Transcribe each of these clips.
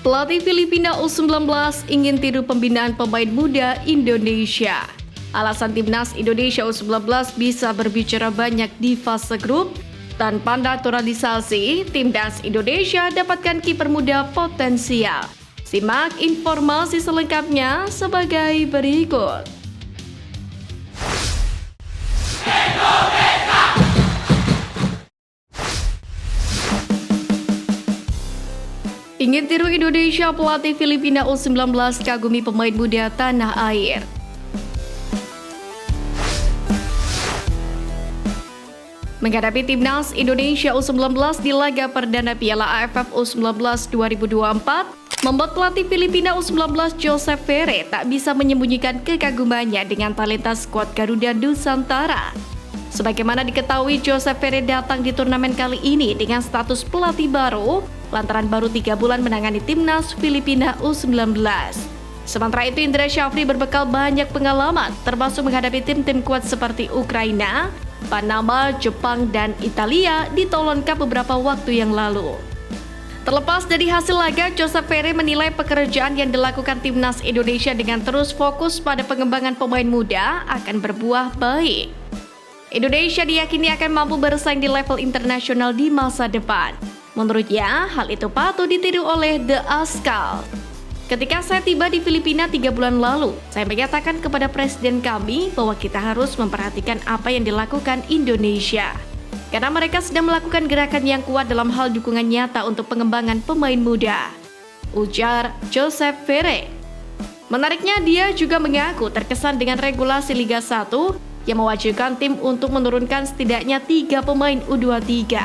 Pelatih Filipina U19 ingin tiru pembinaan pemain muda Indonesia. Alasan timnas Indonesia U19 bisa berbicara banyak di fase grup. Tanpa naturalisasi, timnas Indonesia dapatkan kiper muda potensial. Simak informasi selengkapnya sebagai berikut. Ingin tiru Indonesia, pelatih Filipina U19 kagumi pemain muda tanah air. Menghadapi timnas Indonesia U19 di laga perdana Piala AFF U19 2024, membuat pelatih Filipina U19 Joseph Ferre tak bisa menyembunyikan kekagumannya dengan talenta skuad Garuda Nusantara. Sebagaimana diketahui, Joseph Ferre datang di turnamen kali ini dengan status pelatih baru, lantaran baru 3 bulan menangani timnas Filipina U19. Sementara itu, Indra Syafri berbekal banyak pengalaman, termasuk menghadapi tim-tim kuat seperti Ukraina, Panama, Jepang, dan Italia di Toulon Cup beberapa waktu yang lalu. Terlepas dari hasil laga, Joseph Ferre menilai pekerjaan yang dilakukan timnas Indonesia dengan terus fokus pada pengembangan pemain muda akan berbuah baik. Indonesia diyakini akan mampu bersaing di level internasional di masa depan. Menurutnya, hal itu patut ditiru oleh The Askal. Ketika saya tiba di Filipina 3 bulan lalu, saya menyatakan kepada presiden kami bahwa kita harus memperhatikan apa yang dilakukan Indonesia. Karena mereka sedang melakukan gerakan yang kuat dalam hal dukungan nyata untuk pengembangan pemain muda, ujar Joseph Ferre. Menariknya, dia juga mengaku terkesan dengan regulasi Liga 1 yang mewajibkan tim untuk menurunkan setidaknya 3 pemain U23.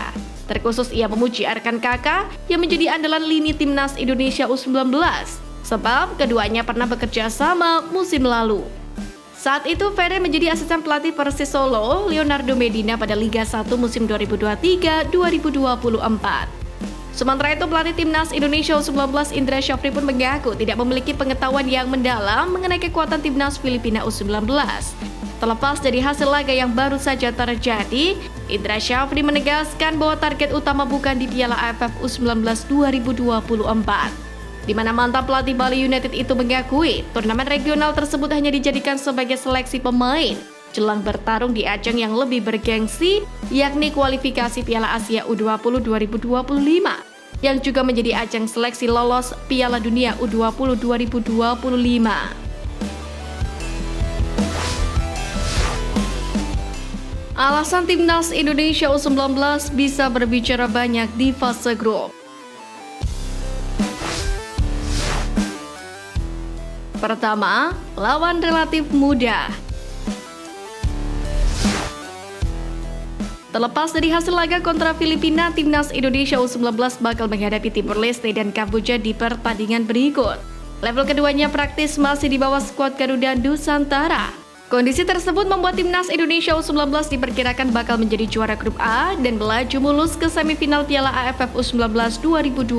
Terkhusus ia memuji Arkan Kakak yang menjadi andalan lini timnas Indonesia U19, sebab keduanya pernah bekerja sama musim lalu. Saat itu Ferre menjadi asisten pelatih Persis Solo Leonardo Medina pada Liga 1 musim 2023-2024. Sementara itu, pelatih timnas Indonesia U19 Indra Syafri pun mengaku tidak memiliki pengetahuan yang mendalam mengenai kekuatan timnas Filipina U19. Terlepas dari hasil laga yang baru saja terjadi, Indra Syafri menegaskan bahwa target utama bukan di Piala AFF U19 2024. Di mana mantan pelatih Bali United itu mengakui turnamen regional tersebut hanya dijadikan sebagai seleksi pemain jelang bertarung di ajang yang lebih bergengsi, yakni kualifikasi Piala Asia U20 2025, yang juga menjadi ajang seleksi lolos Piala Dunia U20 2025. Alasan timnas Indonesia U19 bisa berbicara banyak di fase grup. Pertama, lawan relatif mudah. Terlepas dari hasil laga kontra Filipina, timnas Indonesia U19 bakal menghadapi Timor Leste dan Kamboja di pertandingan berikut. Level keduanya praktis masih di bawah skuad Garuda Nusantara. Kondisi tersebut membuat timnas Indonesia U19 diperkirakan bakal menjadi juara grup A dan melaju mulus ke semifinal Piala AFF U19 2024.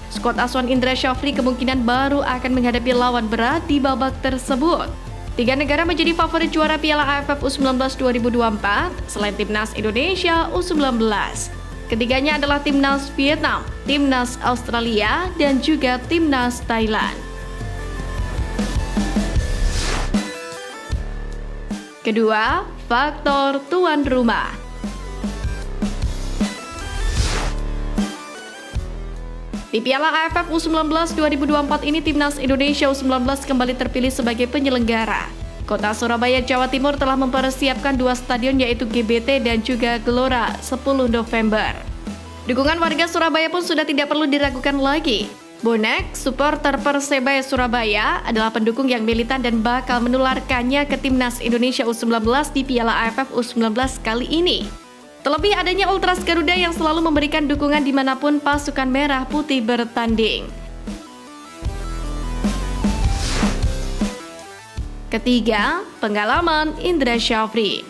Skuad asuhan Indra Syafri kemungkinan baru akan menghadapi lawan berat di babak tersebut. 3 negara menjadi favorit juara Piala AFF U19 2024 selain timnas Indonesia U19. Ketiganya adalah timnas Vietnam, timnas Australia, dan juga timnas Thailand. Kedua, faktor tuan rumah. Di Piala AFF U19 2024 ini, timnas Indonesia U19 kembali terpilih sebagai penyelenggara. Kota Surabaya, Jawa Timur telah mempersiapkan 2 stadion yaitu GBT dan juga Gelora 10 November. Dukungan warga Surabaya pun sudah tidak perlu diragukan lagi. Bonek, supporter Persebaya Surabaya, adalah pendukung yang militan dan bakal menularkannya ke timnas Indonesia U19 di Piala AFF U19 kali ini. Terlebih adanya Ultras Garuda yang selalu memberikan dukungan dimanapun pasukan merah putih bertanding. Ketiga, pengalaman Indra Syafri.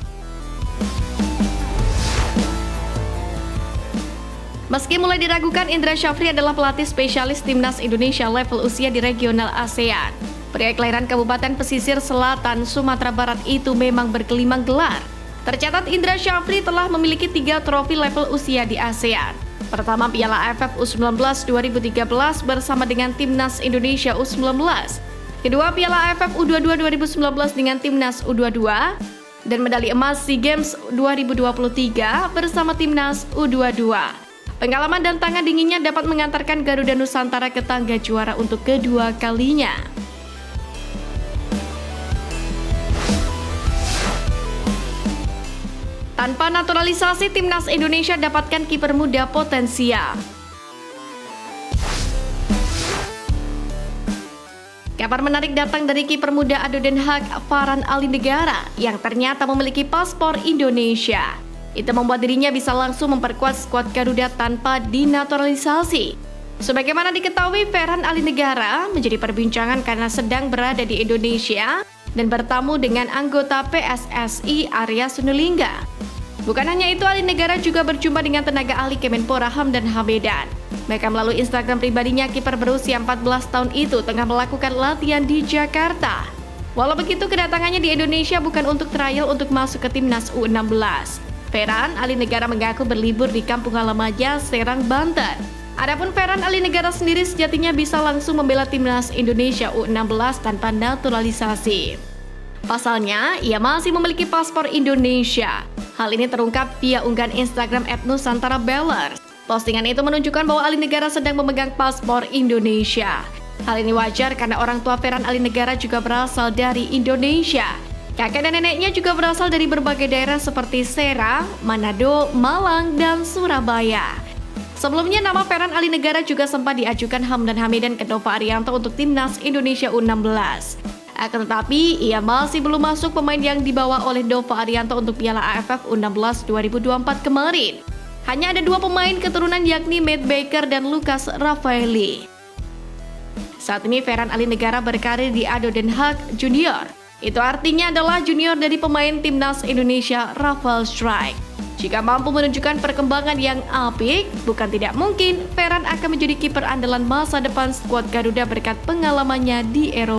Meski mulai diragukan, Indra Syafri adalah pelatih spesialis timnas Indonesia level usia di regional ASEAN. Pria kelahiran Kabupaten Pesisir Selatan, Sumatera Barat itu memang bergelimang gelar. Tercatat Indra Syafri telah memiliki 3 trofi level usia di ASEAN. Pertama Piala AFF U19 2013 bersama dengan Timnas Indonesia U19. Kedua Piala AFF U22 2019 dengan Timnas U22. Dan medali emas SEA Games 2023 bersama Timnas U22. Pengalaman dan tangan dinginnya dapat mengantarkan Garuda Nusantara ke tangga juara untuk kedua kalinya. Tanpa naturalisasi, Timnas Indonesia dapatkan kiper muda potensial. Kabar menarik datang dari kiper muda Ado Den Haag, Farhan Ali Negara, yang ternyata memiliki paspor Indonesia. Itu membuat dirinya bisa langsung memperkuat skuad Garuda tanpa dinaturalisasi. Sebagaimana diketahui, Farhan Ali Negara menjadi perbincangan karena sedang berada di Indonesia dan bertamu dengan anggota PSSI Arya Sinulinga. Bukan hanya itu, Ali Negara juga berjumpa dengan tenaga ahli Kemenpora Hamdan Hamedan. Mereka melalui Instagram pribadinya, kiper berusia 14 tahun itu tengah melakukan latihan di Jakarta. Walau begitu, kedatangannya di Indonesia bukan untuk trial untuk masuk ke Timnas U16. Farhan Ali Negara mengaku berlibur di kampung halamannya Serang, Banten. Adapun Farhan Ali Negara sendiri sejatinya bisa langsung membela Timnas Indonesia U16 tanpa naturalisasi. Pasalnya, ia masih memiliki paspor Indonesia. Hal ini terungkap via unggahan Instagram @nusantara_ballers. Postingan itu menunjukkan bahwa Ali Negara sedang memegang paspor Indonesia. Hal ini wajar karena orang tua Farhan Ali Negara juga berasal dari Indonesia. Kakek dan neneknya juga berasal dari berbagai daerah seperti Serang, Manado, Malang, dan Surabaya. Sebelumnya nama Farhan Ali Negara juga sempat diajukan Hamdan Hamedan ke Nova Arianto untuk Timnas Indonesia U16. Akan tetapi, ia masih belum masuk pemain yang dibawa oleh Nova Arianto untuk Piala AFF U16 2024 kemarin. Hanya ada 2 pemain keturunan yakni Matt Baker dan Lucas Rafaeli. Saat ini Farhan Ali Negara berkarir di Ado Den Haag Junior. Itu artinya adalah junior dari pemain Timnas Indonesia Rafael Strijk. Jika mampu menunjukkan perkembangan yang apik, bukan tidak mungkin Farhan akan menjadi kiper andalan masa depan skuad Garuda berkat pengalamannya di Eropa.